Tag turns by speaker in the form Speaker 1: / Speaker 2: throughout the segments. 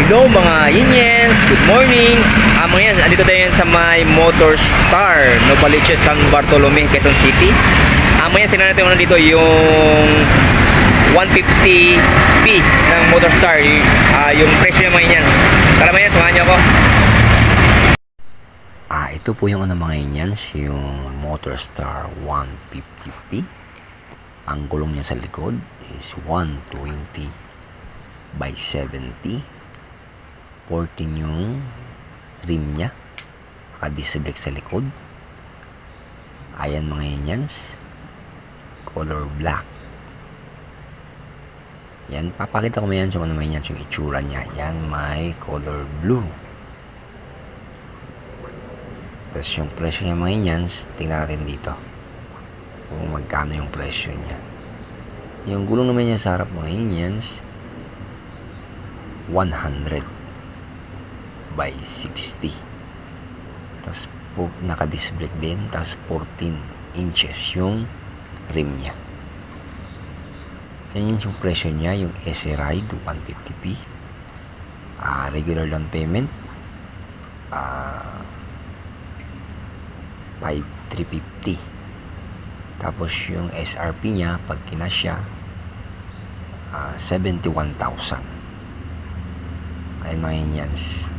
Speaker 1: Hello mga Yinyens, good morning. Mga yan, andito tayo sa may Motor Star, Novaliches, San Bartolome, Quezon City. Mga yan, sinan natin dito yung 150p ng Motor Star, yung presyo ng mga Yinyens. Tara mga yan, samahan nyo ako.
Speaker 2: Ito po yung mga Yinyens, yung Motor Star 150p. Ang gulong niya sa likod is 120 by 70. 14 yung rim niya, naka-disc brake sa likod. Ayan mga Yinyens, color black. Yan, papakita ko yan sa mga Yinyens yung itsura niya. Yan, may color blue. Tapos yung presyo niya mga Yinyens, tingnan natin dito kung magkano yung presyo niya. Yung gulong naman niya sa harap mga Yinyens, 100 by 60. Tapos po naka-disc brake din. Tapos 14 inches yung rim niya. Ayan yung presyo niya, yung SE Ride 150p. Regular down payment 5,350. Tapos yung SRP niya pag kinasya 71,000. Ayan mga Yinyens.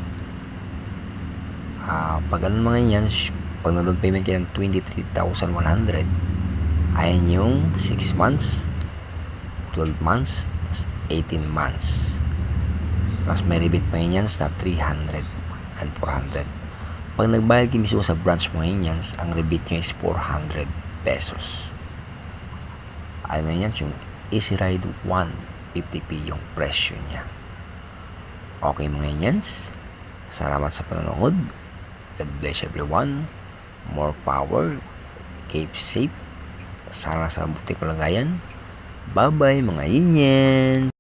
Speaker 2: Pag ano mga yan, pag na-down payment kayo ng 23,100, ayan yung 6 months, 12 months, 18 months. Tapos may rebate pa yan na 300 and 400. Pag nagbayad kayo mismo sa branch mga yan, ang rebate nyo is 400 pesos. Ayan mga yan, yung Easy Ride 150p yung presyo niya. Okay mga yan, salamat sa panonood. God bless everyone. More power. Keep safe. Sana sa buti kalagayan. Bye-bye mga Yinyens.